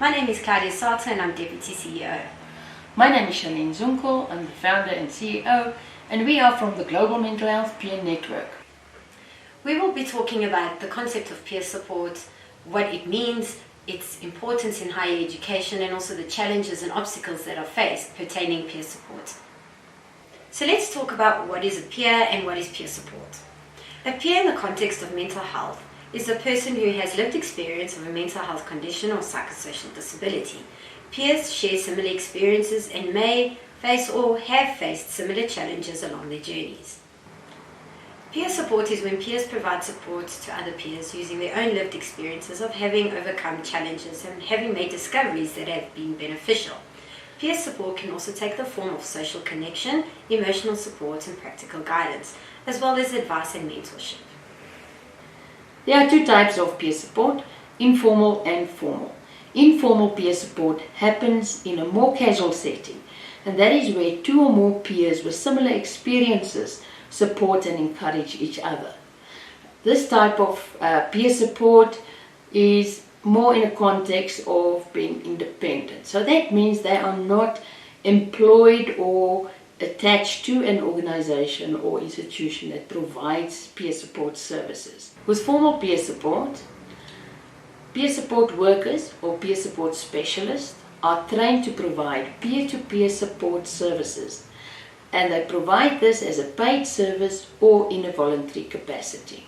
My name is Claudia Sartre and I'm Deputy CEO. My name is Shalene Zunkel, I'm the founder and CEO, and we are from the Global Mental Health Peer Network. We will be talking about the concept of peer support, what it means, its importance in higher education, and also the challenges and obstacles that are faced pertaining peer support. So let's talk about what is a peer and what is peer support. A peer in the context of mental health is a person who has lived experience of a mental health condition or psychosocial disability. Peers share similar experiences and may face or have faced similar challenges along their journeys. Peer support is when peers provide support to other peers using their own lived experiences of having overcome challenges and having made discoveries that have been beneficial. Peer support can also take the form of social connection, emotional support and practical guidance, as well as advice and mentorship. There are two types of peer support, informal and formal. Informal peer support happens in a more casual setting, and that is where two or more peers with similar experiences support and encourage each other. This type of peer support is more in a context of being independent. So that means they are not employed or attached to an organization or institution that provides peer support services. With formal peer support workers or peer support specialists are trained to provide peer-to-peer support services, and they provide this as a paid service or in a voluntary capacity.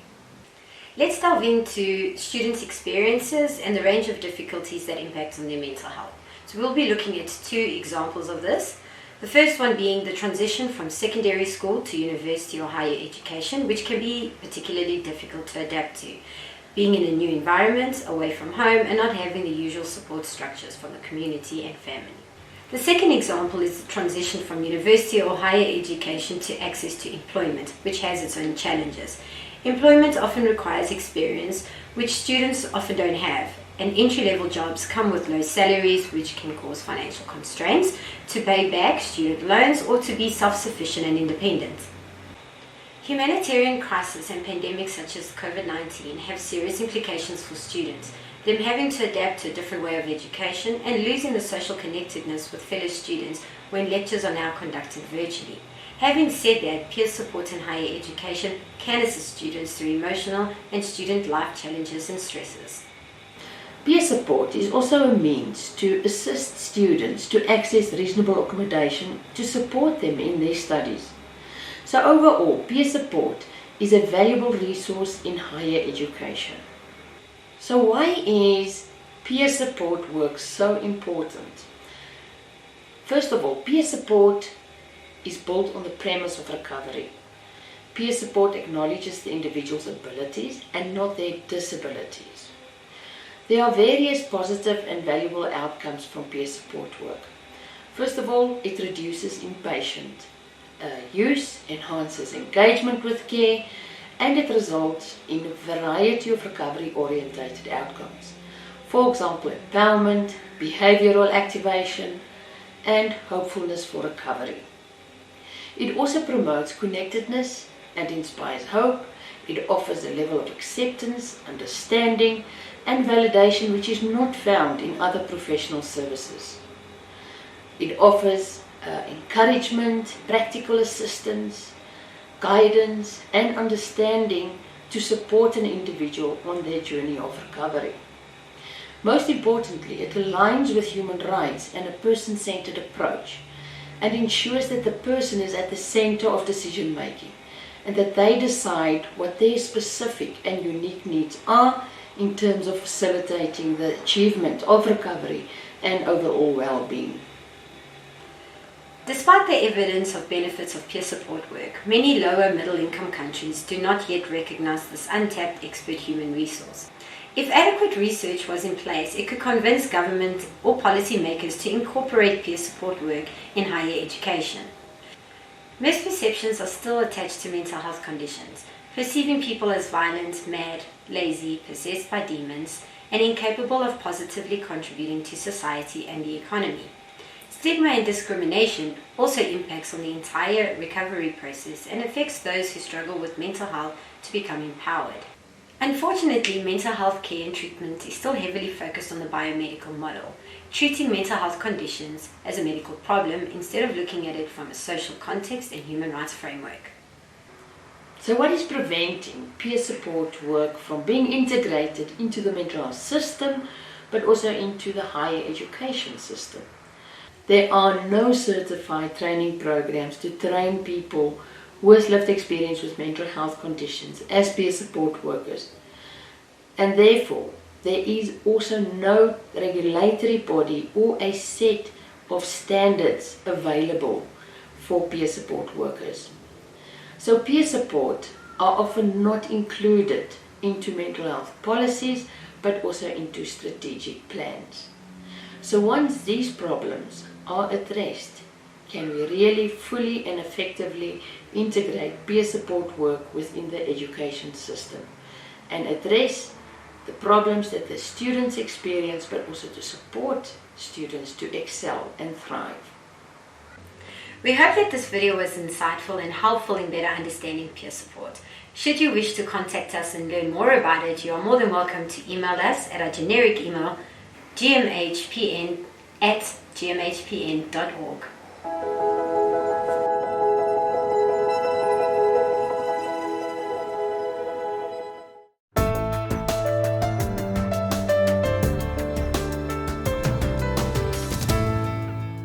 Let's delve into students' experiences and the range of difficulties that impact on their mental health. So we'll be looking at two examples of this. The first one being the transition from secondary school to university or higher education, which can be particularly difficult to adapt to. Being in a new environment, away from home, and not having the usual support structures from the community and family. The second example is the transition from university or higher education to access to employment, which has its own challenges. Employment often requires experience, which students often don't have, and entry-level jobs come with low salaries, which can cause financial constraints to pay back student loans or to be self-sufficient and independent. Humanitarian crises and pandemics such as COVID-19 have serious implications for students, them having to adapt to a different way of education and losing the social connectedness with fellow students when lectures are now conducted virtually. Having said that, peer support in higher education can assist students through emotional and student life challenges and stresses. Peer support is also a means to assist students to access reasonable accommodation to support them in their studies. So overall, peer support is a valuable resource in higher education. So why is peer support work so important? First of all, peer support is built on the premise of recovery. Peer support acknowledges the individual's abilities and not their disabilities. There are various positive and valuable outcomes from peer support work. First of all, it reduces inpatient use, enhances engagement with care, and it results in a variety of recovery-oriented outcomes. For example, empowerment, behavioral activation, and hopefulness for recovery. It also promotes connectedness and inspires hope. It offers a level of acceptance, understanding, and validation which is not found in other professional services. It offers encouragement, practical assistance, guidance, and understanding to support an individual on their journey of recovery. Most importantly, it aligns with human rights and a person-centered approach, and ensures that the person is at the center of decision making and that they decide what their specific and unique needs are in terms of facilitating the achievement of recovery and overall well-being. Despite the evidence of benefits of peer support work, many lower middle-income countries do not yet recognize this untapped expert human resource. If adequate research was in place, it could convince government or policymakers to incorporate peer support work in higher education. Misperceptions are still attached to mental health conditions, perceiving people as violent, mad, lazy, possessed by demons, and incapable of positively contributing to society and the economy. Stigma and discrimination also impacts on the entire recovery process and affects those who struggle with mental health to become empowered. Unfortunately, mental health care and treatment is still heavily focused on the biomedical model, treating mental health conditions as a medical problem instead of looking at it from a social context and human rights framework. So what is preventing peer support work from being integrated into the mental health system, but also into the higher education system? There are no certified training programs to train people with lived experience with mental health conditions as peer support workers. And therefore, there is also no regulatory body or a set of standards available for peer support workers. So peer support are often not included into mental health policies, but also into strategic plans. So once these problems are addressed, can we really fully and effectively integrate peer support work within the education system and address the problems that the students experience, but also to support students to excel and thrive. We hope that this video was insightful and helpful in better understanding peer support. Should you wish to contact us and learn more about it, you are more than welcome to email us at our generic email, gmhpn@gmhpn.org.